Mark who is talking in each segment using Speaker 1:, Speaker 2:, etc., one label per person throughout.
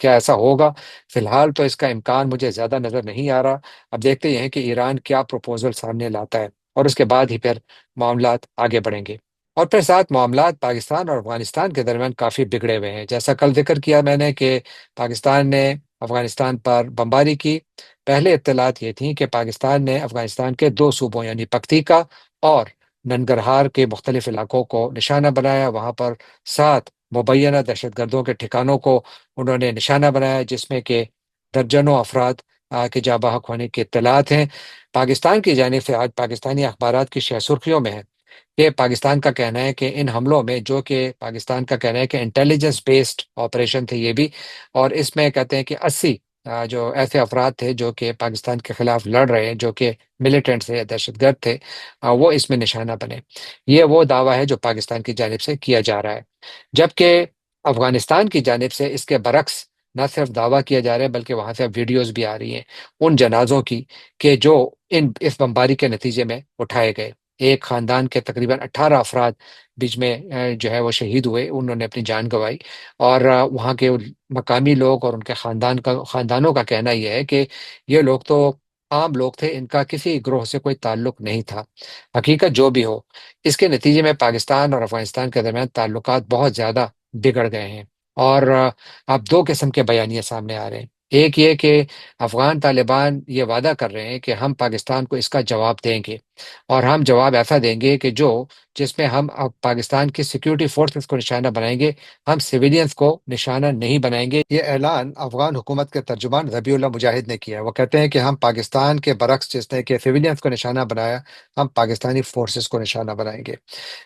Speaker 1: کیا ایسا ہوگا؟ فی الحال تو اس کا امکان مجھے زیادہ نظر نہیں آ رہا۔ اب دیکھتے ہیں کہ ایران کیا پروپوزل سامنے لاتا ہے، اور اس کے بعد ہی پھر معاملات آگے بڑھیں گے۔ اور پھر ساتھ معاملات پاکستان اور افغانستان کے درمیان کافی بگڑے ہوئے ہیں، جیسا کل ذکر کیا میں نے کہ پاکستان نے افغانستان پر بمباری کی۔ پہلے اطلاعات یہ تھیں کہ پاکستان نے افغانستان کے دو صوبوں یعنی پکتیکا اور ننگرہار کے مختلف علاقوں کو نشانہ بنایا، وہاں پر 7 مبینہ دہشت گردوں کے ٹھکانوں کو انہوں نے نشانہ بنایا، جس میں کہ درجنوں افراد کے جاں بحق ہونے کی اطلاعات ہیں۔ پاکستان کی جانب سے آج پاکستانی اخبارات کی شہ سرخیوں میں ہے کہ پاکستان کا کہنا ہے کہ ان حملوں میں، جو کہ پاکستان کا کہنا ہے کہ انٹیلیجنس بیسڈ آپریشن تھے یہ بھی، اور اس میں کہتے ہیں کہ 80 جو ایسے افراد تھے جو کہ پاکستان کے خلاف لڑ رہے ہیں، جو کہ ملیٹنٹ تھے یا دہشت گرد تھے، وہ اس میں نشانہ بنے۔ یہ وہ دعویٰ ہے جو پاکستان کی جانب سے کیا جا رہا ہے، جبکہ افغانستان کی جانب سے اس کے برعکس نہ صرف دعویٰ کیا جا رہا ہے بلکہ وہاں سے اب ویڈیوز بھی آ رہی ہیں ان جنازوں کی کہ جو اس بمباری کے نتیجے میں اٹھائے گئے۔ ایک خاندان کے تقریباً 18 افراد بیچ میں جو ہے وہ شہید ہوئے، انہوں نے اپنی جان گنوائی، اور وہاں کے مقامی لوگ اور ان کے خاندانوں کا کہنا یہ ہے کہ یہ لوگ تو عام لوگ تھے، ان کا کسی گروہ سے کوئی تعلق نہیں تھا۔ حقیقت جو بھی ہو، اس کے نتیجے میں پاکستان اور افغانستان کے درمیان تعلقات بہت زیادہ بگڑ گئے ہیں، اور اب دو قسم کے بیانیے سامنے آ رہے ہیں۔ ایک یہ کہ افغان طالبان یہ وعدہ کر رہے ہیں کہ ہم پاکستان کو اس کا جواب دیں گے، اور ہم جواب ایسا دیں گے کہ جس میں ہم اب پاکستان کی سیکیورٹی فورسز کو نشانہ بنائیں گے، ہم سویلینز کو نشانہ نہیں بنائیں گے۔ یہ اعلان افغان حکومت کے ترجمان ذبیح اللہ مجاہد نے کیا ہے۔ وہ کہتے ہیں کہ ہم پاکستان کے برعکس، جس نے کہ سویلینز کو نشانہ بنایا، ہم پاکستانی فورسز کو نشانہ بنائیں گے۔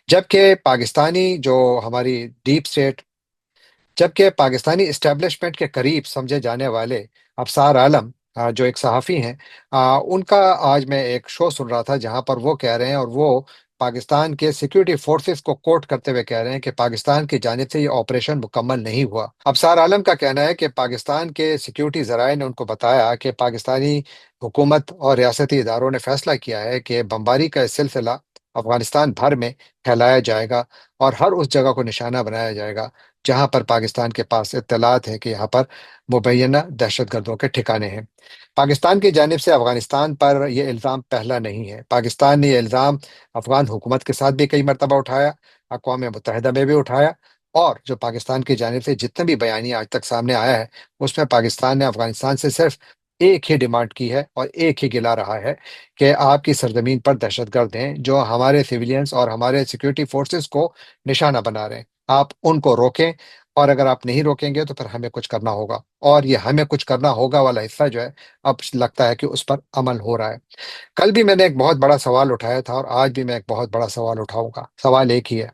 Speaker 1: جبکہ پاکستانی جو ہماری ڈیپ اسٹیٹ جبکہ پاکستانی اسٹیبلشمنٹ کے قریب سمجھے جانے والے ابصار عالم، جو ایک صحافی ہیں، ان کا آج میں ایک شو سن رہا تھا جہاں پر وہ کہہ رہے ہیں، اور وہ پاکستان کے سیکیورٹی فورسز کو کوٹ کرتے ہوئے کہہ رہے ہیں کہ پاکستان کی جانب سے یہ آپریشن مکمل نہیں ہوا۔ ابصار عالم کا کہنا ہے کہ پاکستان کے سیکیورٹی ذرائع نے ان کو بتایا کہ پاکستانی حکومت اور ریاستی اداروں نے فیصلہ کیا ہے کہ بمباری کا سلسلہ افغانستان بھر میں پھیلایا جائے گا، اور ہر اس جگہ کو نشانہ بنایا جائے گا جہاں پر پاکستان کے پاس اطلاعات ہیں کہ یہاں پر مبینہ دہشت گردوں کے ٹھکانے ہیں۔ پاکستان کی جانب سے افغانستان پر یہ الزام پہلا نہیں ہے۔ پاکستان نے یہ الزام افغان حکومت کے ساتھ بھی کئی مرتبہ اٹھایا، اقوام متحدہ میں بھی اٹھایا، اور جو پاکستان کی جانب سے جتنے بھی بیانیہ آج تک سامنے آیا ہے، اس میں پاکستان نے افغانستان سے صرف ایک ہی ڈیمانڈ کی ہے اور ایک ہی گلا رہا ہے کہ آپ کی سرزمین پر دہشت گرد ہیں جو ہمارے سیویلینز اور ہمارے سیکورٹی فورسز کو نشانہ بنا رہے ہیں، آپ ان کو روکیں، اور اگر آپ نہیں روکیں گے تو پھر ہمیں کچھ کرنا ہوگا۔ اور یہ ہمیں کچھ کرنا ہوگا والا حصہ جو ہے، اب لگتا ہے کہ اس پر عمل ہو رہا ہے۔ کل بھی میں نے ایک بہت بڑا سوال اٹھایا تھا، اور آج بھی میں ایک بہت بڑا سوال اٹھاؤں گا۔ سوال ایک ہی ہے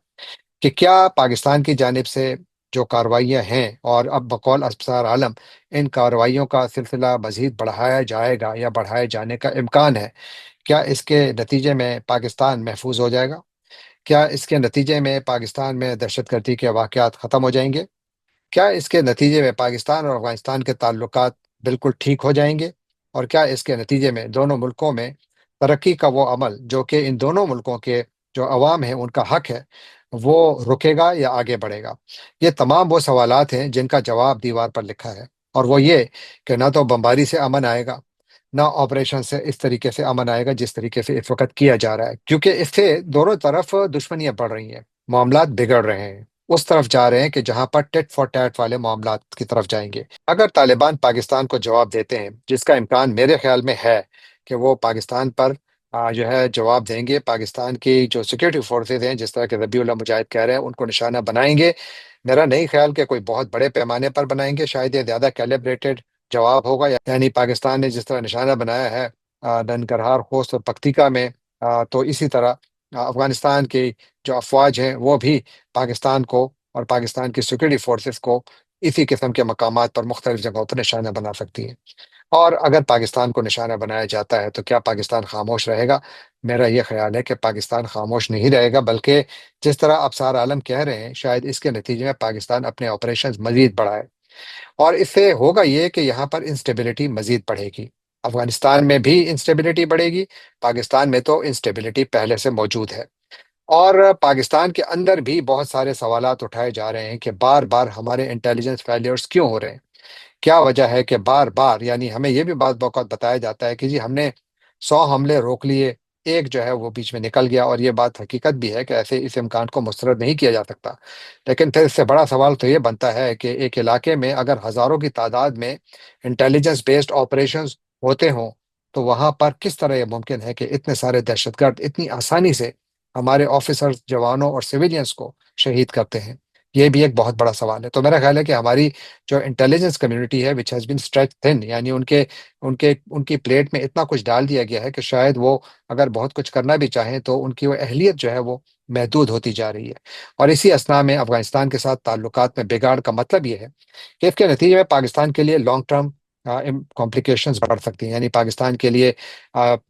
Speaker 1: کہ کیا پاکستان کی جانب سے جو کارروائیاں ہیں، اور اب بقول ابصار عالم ان کارروائیوں کا سلسلہ مزید بڑھایا جائے گا یا بڑھائے جانے کا امکان ہے؟ کیا اس کے نتیجے میں پاکستان محفوظ ہو جائے گا؟ کیا اس کے نتیجے میں پاکستان میں دہشت گردی کے واقعات ختم ہو جائیں گے؟ کیا اس کے نتیجے میں پاکستان اور افغانستان کے تعلقات بالکل ٹھیک ہو جائیں گے؟ اور کیا اس کے نتیجے میں دونوں ملکوں میں ترقی کا وہ عمل جو کہ ان دونوں ملکوں کے جو عوام ہیں ان کا حق ہے، وہ رکے گا یا آگے بڑھے گا؟ یہ تمام وہ سوالات ہیں جن کا جواب دیوار پر لکھا ہے، اور وہ یہ کہ نہ تو بمباری سے امن آئے گا، نہ آپریشن سے اس طریقے سے امن آئے گا جس طریقے سے اس وقت کیا جا رہا ہے، کیونکہ اس سے دونوں طرف دشمنیاں بڑھ رہی ہیں، معاملات بگڑ رہے ہیں، اس طرف جا رہے ہیں کہ جہاں پر ٹیٹ فار ٹیٹ والے معاملات کی طرف جائیں گے۔ اگر طالبان پاکستان کو جواب دیتے ہیں، جس کا امکان میرے خیال میں ہے کہ وہ پاکستان پر جو ہے جواب دیں گے، پاکستان کی جو سیکورٹی فورسز ہیں جس طرح کہ ذبیح اللہ مجاہد کہہ رہے ہیں ان کو نشانہ بنائیں گے، میرا نہیں خیال کہ کوئی بہت بڑے پیمانے پر بنائیں گے، شاید یہ زیادہ کیلیبریٹڈ جواب ہوگا، یعنی پاکستان نے جس طرح نشانہ بنایا ہے ننگرہار، خوست اور پکتیکا میں، تو اسی طرح افغانستان کی جو افواج ہیں وہ بھی پاکستان کو اور پاکستان کی سیکورٹی فورسز کو اسی قسم کے مقامات پر مختلف جگہوں پر نشانہ بنا سکتی ہیں۔ اور اگر پاکستان کو نشانہ بنایا جاتا ہے تو کیا پاکستان خاموش رہے گا؟ میرا یہ خیال ہے کہ پاکستان خاموش نہیں رہے گا، بلکہ جس طرح ابصار عالم کہہ رہے ہیں، شاید اس کے نتیجے میں پاکستان اپنے آپریشنز مزید بڑھائے، اور اس سے ہوگا یہ کہ یہاں پر انسٹیبلٹی مزید بڑھے گی، افغانستان میں بھی انسٹیبلٹی بڑھے گی، پاکستان میں تو انسٹیبلٹی پہلے سے موجود ہے، اور پاکستان کے اندر بھی بہت سارے سوالات اٹھائے جا رہے ہیں کہ بار بار ہمارے انٹیلیجنس فیلیئرز کیوں ہو رہے ہیں؟ کیا وجہ ہے کہ بار بار یعنی ہمیں یہ بھی بعض اوقات بتایا جاتا ہے کہ جی ہم نے 100 حملے روک لیے، ایک جو ہے وہ بیچ میں نکل گیا، اور یہ بات حقیقت بھی ہے کہ ایسے اس امکان کو مسترد نہیں کیا جا سکتا۔ لیکن پھر اس سے بڑا سوال تو یہ بنتا ہے کہ ایک علاقے میں اگر ہزاروں کی تعداد میں انٹیلیجنس بیسڈ آپریشنز ہوتے ہوں، تو وہاں پر کس طرح یہ ممکن ہے کہ اتنے سارے دہشت گرد اتنی آسانی سے ہمارے آفیسرز، جوانوں اور سویلینز کو شہید کرتے ہیں؟ یہ بھی ایک بہت بڑا سوال ہے۔ تو میرا خیال ہے کہ ہماری جو انٹیلیجنس کمیونٹی ہے وچ ہیز بین اسٹریچ تھن، یعنی ان کی پلیٹ میں اتنا کچھ ڈال دیا گیا ہے کہ شاید وہ اگر بہت کچھ کرنا بھی چاہیں تو ان کی وہ اہلیت جو ہے وہ محدود ہوتی جا رہی ہے۔ اور اسی اسنا میں افغانستان کے ساتھ تعلقات میں بگاڑ کا مطلب یہ ہے کہ اس کے نتیجے میں پاکستان کے لیے لانگ ٹرم کمپلیکیشنز بڑھ سکتی ہیں، یعنی پاکستان کے لیے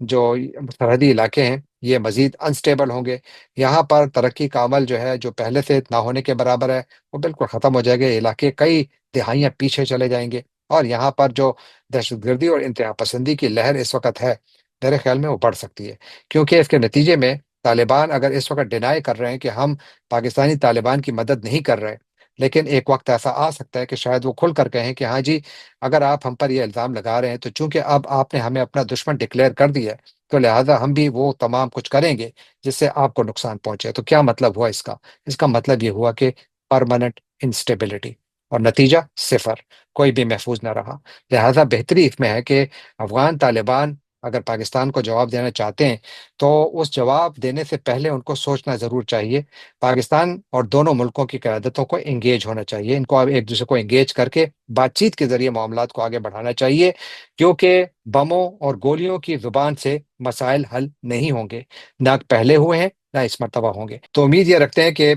Speaker 1: جو سرحدی علاقے ہیں یہ مزید انسٹیبل ہوں گے۔ یہاں پر ترقی کا عمل جو ہے جو پہلے سے نہ ہونے کے برابر ہے وہ بالکل ختم ہو جائے گا، یہ علاقے کئی دہائیاں پیچھے چلے جائیں گے، اور یہاں پر جو دہشت گردی اور انتہا پسندی کی لہر اس وقت ہے میرے خیال میں وہ بڑھ سکتی ہے، کیونکہ اس کے نتیجے میں طالبان اگر اس وقت ڈینائی کر رہے ہیں کہ ہم پاکستانی طالبان کی مدد نہیں کر رہے، لیکن ایک وقت ایسا آ سکتا ہے کہ شاید وہ کھل کر کہیں کہ ہاں جی، اگر آپ ہم پر یہ الزام لگا رہے ہیں تو چونکہ اب آپ نے ہمیں اپنا دشمن ڈکلیئر کر دیا ہے، تو لہٰذا ہم بھی وہ تمام کچھ کریں گے جس سے آپ کو نقصان پہنچے۔ تو کیا مطلب ہوا اس کا؟ اس کا مطلب یہ ہوا کہ پرماننٹ انسٹیبلٹی، اور نتیجہ صفر، کوئی بھی محفوظ نہ رہا۔ لہذا بہتری اس میں ہے کہ افغان طالبان اگر پاکستان کو جواب دینا چاہتے ہیں تو اس جواب دینے سے پہلے ان کو سوچنا ضرور چاہیے۔ پاکستان اور دونوں ملکوں کی قیادتوں کو انگیج ہونا چاہیے، ان کو اب ایک دوسرے کو انگیج کر کے بات چیت کے ذریعے معاملات کو آگے بڑھانا چاہیے، کیونکہ بموں اور گولیوں کی زبان سے مسائل حل نہیں ہوں گے، نہ پہلے ہوئے ہیں نہ اس مرتبہ ہوں گے۔ تو امید یہ رکھتے ہیں کہ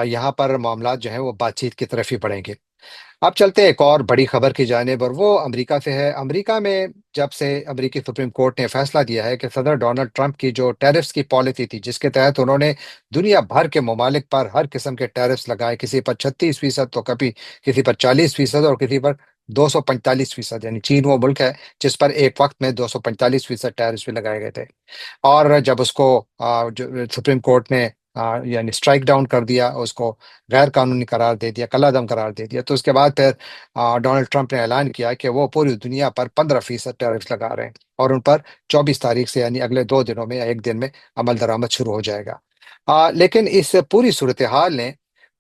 Speaker 1: یہاں پر معاملات جو ہیں وہ بات چیت کی طرف ہی بڑھیں گے۔ اب چلتے ہیں ایک اور بڑی خبر کی جانب، اور وہ امریکہ سے ہے۔ امریکہ میں جب سے امریکی سپریم کورٹ نے فیصلہ دیا ہے کہ صدر ڈونلڈ ٹرمپ کی جو ٹیرفز کی پالیسی تھی، جس کے تحت انہوں نے دنیا بھر کے ممالک پر ہر قسم کے ٹیرفز لگائے، کسی پر 36% تو کبھی کسی پر 40% اور کسی پر 245%، یعنی چین وہ ملک ہے جس پر ایک وقت میں 245% ٹیرفز بھی لگائے گئے تھے۔ اور جب اس کو جو سپریم کورٹ نے یعنی اسٹرائک ڈاؤن کر دیا، اس کو غیر قانونی قرار دے دیا، کالعدم قرار دے دیا، تو اس کے بعد پھر ڈونلڈ ٹرمپ نے اعلان کیا کہ وہ پوری دنیا پر 15% ٹیرفز لگا رہے ہیں، اور ان پر 24 تاریخ سے یعنی اگلے 2 دنوں میں یا ایک دن میں عمل درآمد شروع ہو جائے گا۔ لیکن اس پوری صورتحال نے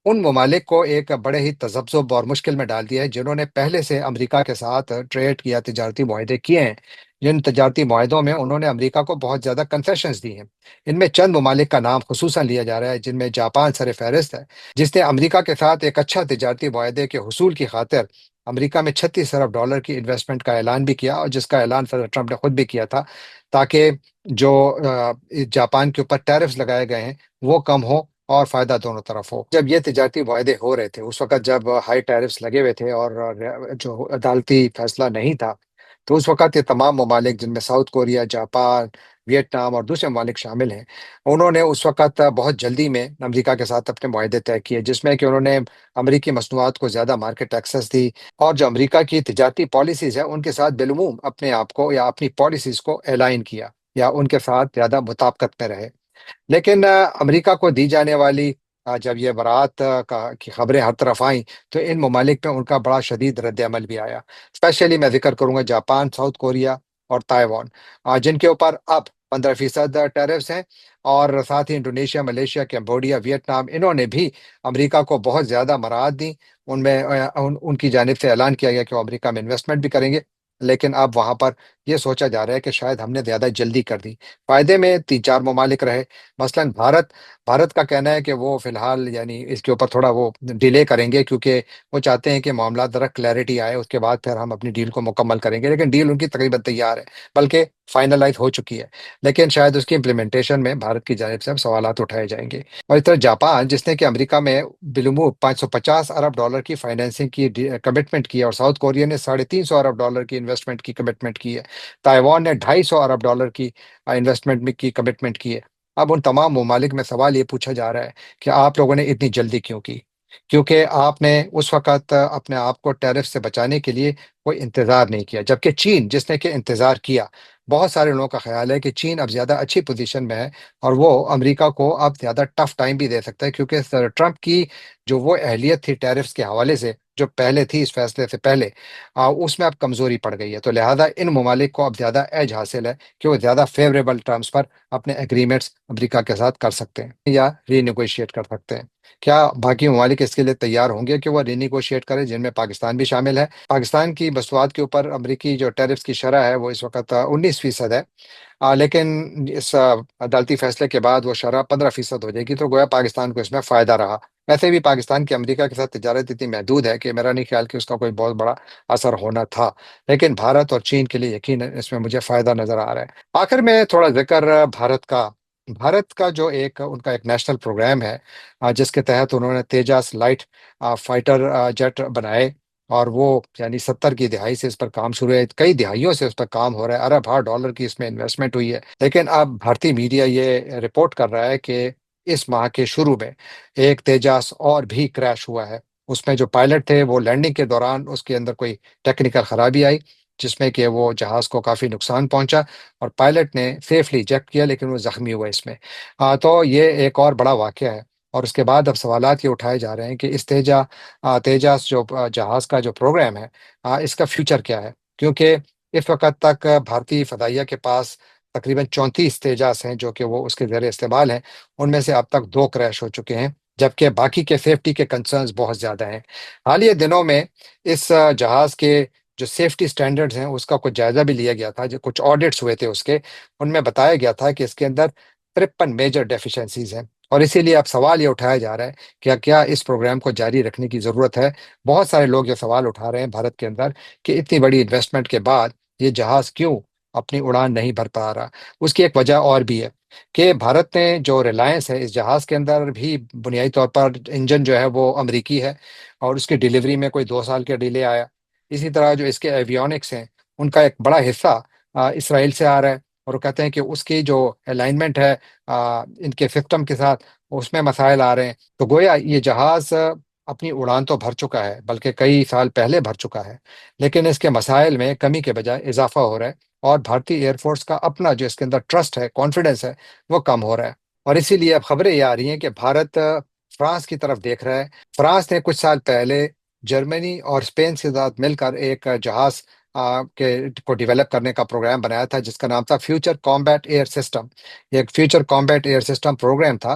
Speaker 1: ان ممالک کو ایک بڑے ہی تذبذب اور مشکل میں ڈال دیا ہے جنہوں نے پہلے سے امریکہ کے ساتھ ٹریڈ یا تجارتی معاہدے کیے ہیں۔ جن تجارتی معاہدوں میں انہوں نے امریکہ کو بہت زیادہ کنسیشنز دی ہیں۔ ان میں چند ممالک کا نام خصوصاً لیا جا رہا ہے، جن میں جاپان سر فہرست ہے، جس نے امریکہ کے ساتھ ایک اچھا تجارتی معاہدے کے حصول کی خاطر امریکہ میں $36 ارب کی انویسٹمنٹ کا اعلان بھی کیا، اور جس کا اعلان صدر ٹرمپ نے خود بھی کیا تھا، تاکہ جو جاپان کے اوپر ٹیرفز لگائے گئے ہیں وہ کم ہو اور فائدہ دونوں طرف ہو۔ جب یہ تجارتی معاہدے ہو رہے تھے اس وقت جب ہائی ٹیرفز لگے ہوئے تھے اور جو عدالتی فیصلہ نہیں تھا، تو اس وقت یہ تمام ممالک جن میں ساؤتھ کوریا، جاپان، ویتنام اور دوسرے ممالک شامل ہیں، انہوں نے اس وقت بہت جلدی میں امریکہ کے ساتھ اپنے معاہدے طے کیے، جس میں کہ انہوں نے امریکی مصنوعات کو زیادہ مارکیٹ ایکسس دی، اور جو امریکہ کی تجارتی پالیسیز ہیں ان کے ساتھ بالعموم اپنے آپ کو یا اپنی پالیسیز کو الائن کیا، یا ان کے ساتھ زیادہ مطابقت میں رہے۔ لیکن امریکہ کو دی جانے والی جب یہ برات کی خبریں ہر طرف آئیں تو ان ممالک میں ان کا بڑا شدید رد عمل بھی آیا۔ اسپیشلی میں ذکر کروں گا جاپان، ساؤتھ کوریا اور تائیوان، جن کے اوپر اب 15% ٹیرفز ہیں، اور ساتھ ہی انڈونیشیا، ملیشیا، کمبوڈیا، ویتنام، انہوں نے بھی امریکہ کو بہت زیادہ مراعات دی۔ ان میں ان کی جانب سے اعلان کیا گیا کہ وہ امریکہ میں انویسٹمنٹ بھی کریں گے، لیکن اب وہاں پر یہ سوچا جا رہا ہے کہ شاید ہم نے زیادہ جلدی کر دی۔ فائدے میں 3 4 ممالک رہے، مثلاً بھارت کا کہنا ہے کہ وہ فی الحال یعنی اس کے اوپر تھوڑا وہ ڈیلے کریں گے، کیونکہ وہ چاہتے ہیں کہ معاملات ذرا کلیئرٹی آئے، اس کے بعد پھر ہم اپنی ڈیل کو مکمل کریں گے۔ لیکن ڈیل ان کی تقریباً تیار ہے، بلکہ فائنلائز ہو چکی ہے، لیکن شاید اس کی امپلیمنٹیشن میں بھارت کی جانب سے اب سوالات اٹھائے جائیں گے۔ اور اس طرح جاپان، جس نے کہ امریکہ میں بالعموم $550 ارب کی فائنینسنگ کی کمٹمنٹ کی ہے، اور ساؤتھ کوریا نے $350 ارب کی انویسٹمنٹ کی کمٹمنٹ کی ہے، تائیوان نے $250 ارب کی انویسٹمنٹ کی کمٹمنٹ کی ہے۔ اب ان تمام ممالک میں سوال یہ پوچھا جا رہا ہے کہ آپ لوگوں نے اتنی جلدی کیوں کی؟ کیونکہ آپ نے اس وقت اپنے آپ کو ٹیرف سے بچانے کے لیے کوئی انتظار نہیں کیا، جبکہ چین، جس نے کہ انتظار کیا، بہت سارے لوگوں کا خیال ہے کہ چین اب زیادہ اچھی پوزیشن میں ہے، اور وہ امریکہ کو اب زیادہ ٹف ٹائم بھی دے سکتا ہے، کیونکہ سر ٹرمپ کی جو وہ اہلیت تھی ٹیرفز کے حوالے سے جو پہلے تھی اس فیصلے سے پہلے، اس میں اب کمزوری پڑ گئی ہے، تو لہٰذا ان ممالک کو اب زیادہ ایج حاصل ہے کہ وہ زیادہ فیوریبل ٹرمز پر اپنے ایگریمنٹس امریکہ کے ساتھ کر سکتے ہیں یا ری نیگوشیٹ کر سکتے ہیں۔ کیا باقی ممالک اس کے لیے تیار ہوں گے کہ وہ ری نیگوشیٹ کریں، جن میں پاکستان بھی شامل ہے؟ پاکستان کی مصنوعات کے اوپر امریکی جو ٹیرفس کی شرح ہے وہ اس وقت 19% ہے، لیکن اس عدالتی فیصلے کے بعد وہ شرح 15% ہو جائے گی، تو گویا پاکستان کو اس میں فائدہ رہا۔ ویسے بھی پاکستان کی امریکہ کے ساتھ تجارت اتنی محدود ہے کہ میرا نہیں خیال کہ اس کا کوئی بہت بڑا اثر ہونا تھا، لیکن بھارت اور چین کے لیے یقیناً اس میں مجھے فائدہ نظر آ رہا ہے۔ آخر میں تھوڑا ذکر بھارت کا جو ان کا ایک نیشنل پروگرام ہے، جس کے تحت انہوں نے تیجاس لائٹ فائٹر جیٹ بنائے، اور وہ یعنی 70 کی دہائی سے اس پر کام شروع ہے، کئی دہائیوں سے اس پر کام ہو رہا ہے، ارب ڈالر کی اس میں انویسٹمنٹ ہوئی ہے، لیکن اب بھارتی میڈیا یہ رپورٹ کر رہا ہے کہ اس ماہ کے شروع میں ایک تیجاس اور بھی کریش ہوا ہے۔ اس میں جو پائلٹ تھے وہ لینڈنگ کے دوران اس کے اندر کوئی ٹیکنیکل خرابی آئی، جس میں کہ وہ جہاز کو کافی نقصان پہنچا، اور پائلٹ نے سیفلی جیٹ کیا لیکن وہ زخمی ہوا اس میں۔ تو یہ ایک اور بڑا واقعہ ہے، اور اس کے بعد اب سوالات یہ اٹھائے جا رہے ہیں کہ اس تیجاس جو جہاز کا جو پروگرام ہے، اس کا فیوچر کیا ہے، کیونکہ اس وقت تک بھارتی فضائیہ کے پاس تقریباً 34 تیجاس ہیں جو کہ وہ اس کے زیر استعمال ہیں، ان میں سے اب تک 2 کریش ہو چکے ہیں، جبکہ باقی کے سیفٹی کے کنسرنز بہت زیادہ ہیں۔ حالیہ دنوں میں اس جہاز کے جو سیفٹی سٹینڈرڈز ہیں اس کا کچھ جائزہ بھی لیا گیا تھا، جو کچھ آڈٹس ہوئے تھے اس کے، ان میں بتایا گیا تھا کہ اس کے اندر 53 میجر ڈیفیشنسیز ہیں، اور اسی لیے اب سوال یہ اٹھایا جا رہا ہے کہ کیا اس پروگرام کو جاری رکھنے کی ضرورت ہے۔ بہت سارے لوگ یہ سوال اٹھا رہے ہیں بھارت کے اندر کہ اتنی بڑی انویسٹمنٹ کے بعد یہ جہاز کیوں اپنی اڑان نہیں بھر پا رہا۔ اس کی ایک وجہ اور بھی ہے کہ بھارت نے جو ریلائنس ہے اس جہاز کے اندر بھی بنیادی طور پر انجن جو ہے وہ امریکی ہے، اور اس کی ڈیلیوری میں کوئی 2 سال کا ڈیلے آیا۔ اسی طرح جو اس کے ایویونکس ہیں ان کا ایک بڑا حصہ اسرائیل سے آ رہا ہے، اور وہ کہتے ہیں کہ اس کی جو الائنمنٹ ہے ان کے سسٹم کے ساتھ، اس میں مسائل آ رہے ہیں۔ تو گویا یہ جہاز اپنی اڑان تو بھر چکا ہے، بلکہ کئی سال پہلے بھر چکا ہے، لیکن اس کے مسائل میں کمی کے بجائے اضافہ ہو رہا ہے، اور بھارتی ایئر فورس کا اپنا جو اس کے اندر ٹرسٹ ہے، کانفیڈنس ہے، وہ کم ہو رہا ہے۔ اور اسی لیے اب خبریں یہ آ رہی ہیں کہ بھارت فرانس کی طرف دیکھ رہا ہے۔ فرانس نے کچھ سال پہلے جرمنی اور اسپین کے ساتھ مل کر ایک جہاز کو ڈیولپ کرنے کا پروگرام بنایا تھا، جس کا نام تھا فیوچر کامبیٹ ایئر سسٹم۔ یہ ایک future combat air system program تھا،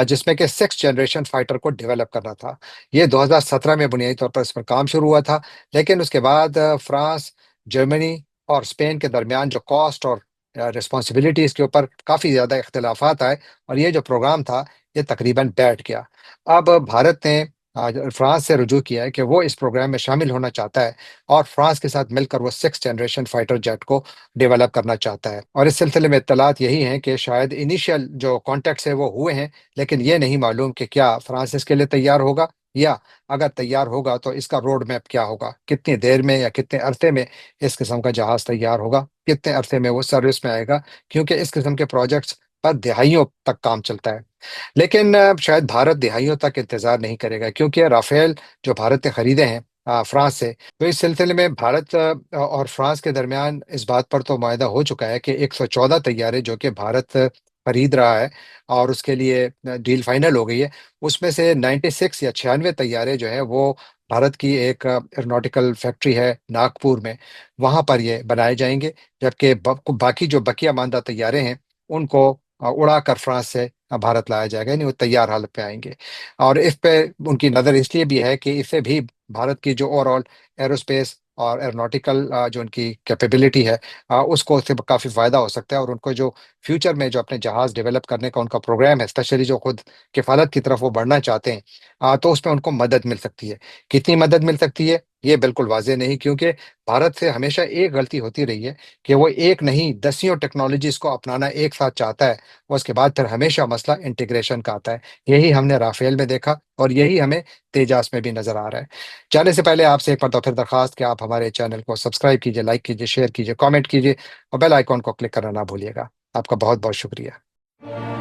Speaker 1: جس میں کہ 6 جنریشن فائٹر کو ڈیولپ کرنا تھا۔ یہ 2017 میں بنیادی طور پر اس پر کام شروع ہوا تھا، لیکن اس کے بعد فرانس، جرمنی اور اسپین کے درمیان جو کاسٹ اور رسپانسبلٹیز کے اوپر کافی زیادہ اختلافات آئے، اور یہ جو پروگرام تھا یہ تقریباً بیٹھ گیا۔ اب بھارت نے فرانس سے رجوع کیا ہے کہ وہ اس پروگرام میں شامل ہونا چاہتا ہے، اور فرانس کے ساتھ مل کر وہ 6 جنریشن فائٹر جیٹ کو ڈیولپ کرنا چاہتا ہے۔ اور اس سلسلے میں اطلاعات یہی ہیں کہ شاید انیشیل جو کانٹیکٹس ہیں وہ ہوئے ہیں، لیکن یہ نہیں معلوم کہ کیا فرانس اس کے لیے تیار ہوگا، یا اگر تیار ہوگا تو اس کا روڈ میپ کیا ہوگا، کتنی دیر میں یا کتنے عرصے میں اس قسم کا جہاز تیار ہوگا، کتنے عرصے میں وہ سروس میں آئے گا، کیونکہ اس قسم کے پروجیکٹس پر دہائیوں تک کام چلتا ہے۔ لیکن شاید بھارت دہائیوں تک انتظار نہیں کرے گا، کیونکہ رافیل جو بھارت نے خریدے ہیں فرانس سے، تو اس سلسلے میں بھارت اور فرانس کے درمیان اس بات پر تو معاہدہ ہو چکا ہے کہ 114 طیارے جو کہ بھارت خرید رہا ہے اور اس کے لیے ڈیل فائنل ہو گئی ہے، اس میں سے 96 یا 96 طیارے جو ہیں وہ بھارت کی ایک ایئروناٹیکل فیکٹری ہے ناگپور میں، وہاں پر یہ بنائے جائیں گے، جبکہ باقی جو بقیہ ماندہ طیارے ہیں ان کو اڑا کر فرانس سے بھارت لایا جائے گا، یعنی وہ تیار حالت پہ آئیں گے۔ اور اس پہ ان کی نظر اس لیے بھی ہے کہ اس سے بھی بھارت کی جو اوور آل ایروسپیس اور ایئروناٹیکل جو ان کی کیپیبلٹی ہے، اس کو اس سے کافی فائدہ ہو سکتا ہے، اور ان کو جو فیوچر میں جو اپنے جہاز ڈیولپ کرنے کا ان کا پروگرام ہے، اسپیشلی جو خود کفالت کی طرف وہ بڑھنا چاہتے ہیں، تو اس میں ان کو مدد مل سکتی ہے۔ کتنی مدد مل سکتی ہے یہ بالکل واضح نہیں، کیونکہ بھارت سے ہمیشہ ایک غلطی ہوتی رہی ہے کہ وہ ایک نہیں دسیوں ٹیکنالوجیز کو اپنانا ایک ساتھ چاہتا ہے، اور اس کے بعد پھر ہمیشہ مسئلہ انٹیگریشن کا آتا ہے۔ یہی ہم نے رافیل میں دیکھا، اور یہی ہمیں تیجاس میں بھی نظر آ رہا ہے۔ جانے سے پہلے آپ سے ایک مرتبہ پھر درخواست کہ آپ ہمارے چینل کو سبسکرائب کیجیے، لائک کیجیے، شیئر کیجیے، کامنٹ کیجیے، اور بیل آئیکن کو کلک کرنا نہ بھولیے گا۔ آپ کا بہت بہت شکریہ۔